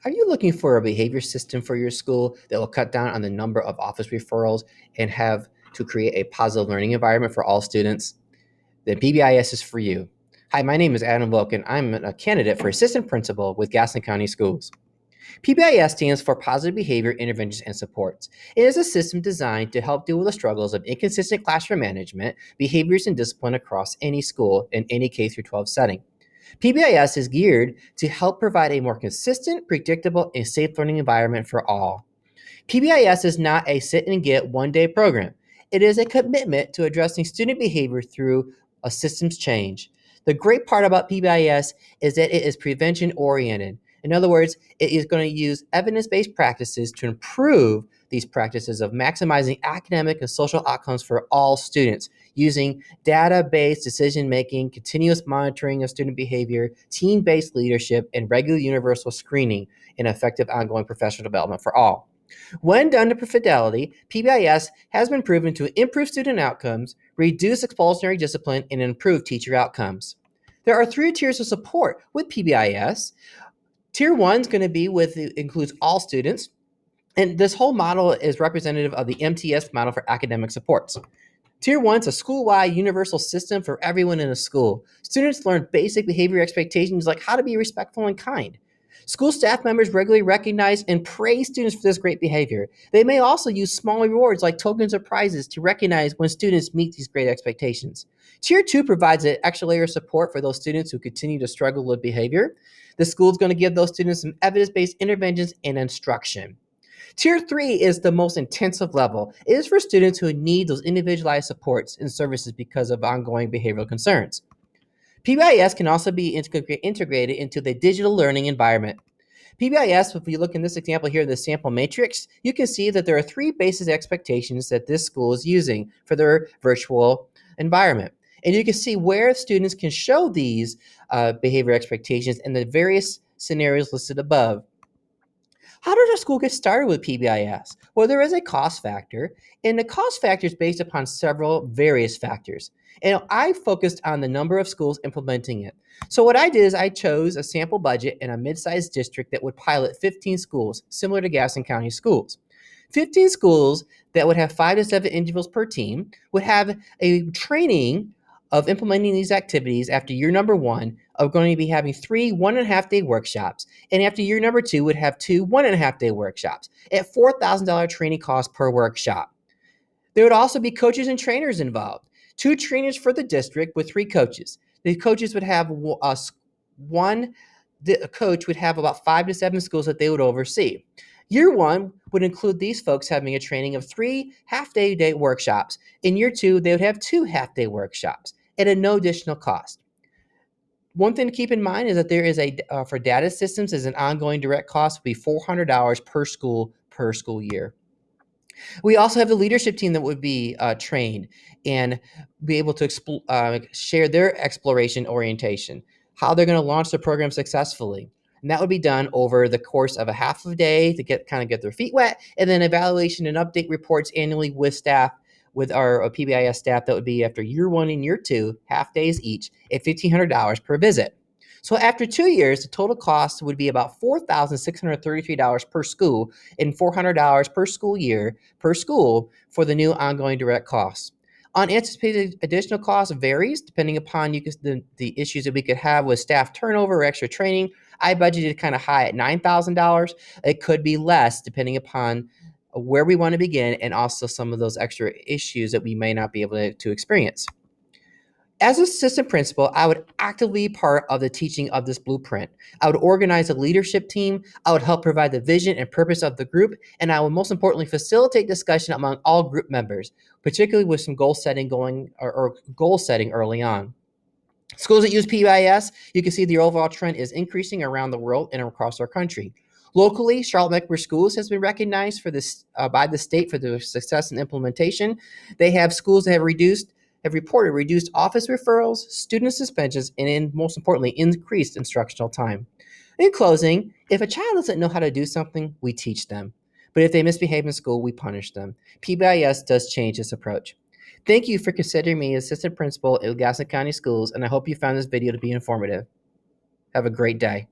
Are you looking for a behavior system for your school that will cut down on the number of office referrals and have to create a positive learning environment for all students? Then PBIS is for you. Hi, my name is Adam Volk, and I'm a candidate for assistant principal with Gaston County Schools. PBIS stands for Positive Behavior Interventions and Supports. It is a system designed to help deal with the struggles of inconsistent classroom management, behaviors, and discipline across any school in any K through 12 setting. PBIS is geared to help provide a more consistent, predictable, and safe learning environment for all. PBIS is not a sit and get one day program. It is a commitment to addressing student behavior through a systems change. The great part about PBIS is that it is prevention oriented. In other words, it is going to use evidence based practices to improve these practices of maximizing academic and social outcomes for all students using data based decision making, continuous monitoring of student behavior, team based leadership, and regular universal screening and effective ongoing professional development for all. When done to fidelity, PBIS has been proven to improve student outcomes, reduce expulsionary discipline, and improve teacher outcomes. There are three tiers of support with PBIS. Tier 1 is going to be includes all students, and this whole model is representative of the MTS model for academic supports. Tier 1 is a school-wide universal system for everyone in a school. Students learn basic behavior expectations like how to be respectful and kind. School staff members regularly recognize and praise students for this great behavior. They may also use small rewards like tokens or prizes to recognize when students meet these great expectations. Tier 2 provides an extra layer of support for those students who continue to struggle with behavior. The school is going to give those students some evidence-based interventions and instruction. Tier 3 is the most intensive level. It is for students who need those individualized supports and services because of ongoing behavioral concerns. PBIS can also be integrated into the digital learning environment. PBIS, if we look in this example here, the sample matrix, you can see that there are three basic expectations that this school is using for their virtual environment. And you can see where students can show these behavior expectations in the various scenarios listed above. How does a school get started with PBIS? Well, there is a cost factor, and the cost factor is based upon several various factors. And I focused on the number of schools implementing it. So what I did is I chose a sample budget in a mid-sized district that would pilot 15 schools, similar to Gaston County Schools. 15 schools that would have 5 to 7 individuals per team would have a training of implementing these activities after year number 1 of going to be having 3 1.5-day workshops. And after year number 2 would have 2 1.5-day workshops at $4,000 training cost per workshop. There would also be coaches and trainers involved. 2 trainers for the district with 3 coaches. The coaches would have the coach would have about 5 to 7 schools that they would oversee. Year 1 would include these folks having a training of 3 half-day workshops. In year 2, they would have 2 half-day workshops at no additional cost. One thing to keep in mind is that there is for data systems is an ongoing direct cost would be $400 per school year. We also have the leadership team that would be trained and be able to share their exploration orientation, how they're going to launch the program successfully. And that would be done over the course of a half of a day to get their feet wet, and then evaluation and update reports annually with staff, with our PBIS staff. That would be after year 1 and year 2, half days each at $1,500 per visit. So after 2 years, the total cost would be about $4,633 per school and $400 per school year per school for the new ongoing direct costs. Unanticipated additional cost varies depending upon the issues that we could have with staff turnover or extra training. I budgeted kind of high at $9,000. It could be less depending upon where we want to begin and also some of those extra issues that we may not be able to experience. As assistant principal, I would actively be part of the teaching of this blueprint. I would organize a leadership team. I would help provide the vision and purpose of the group. And I would most importantly facilitate discussion among all group members, particularly with some goal setting early on. Schools that use PBIS, you can see the overall trend is increasing around the world and across our country. Locally, Charlotte-Mecklenburg Schools has been recognized for this by the state for their success in implementation. They have schools that have reported reduced office referrals, student suspensions, and most importantly, increased instructional time. In closing, if a child doesn't know how to do something, we teach them. But if they misbehave in school, we punish them. PBIS does change this approach. Thank you for considering me as assistant principal at Gaston County Schools, and I hope you found this video to be informative. Have a great day.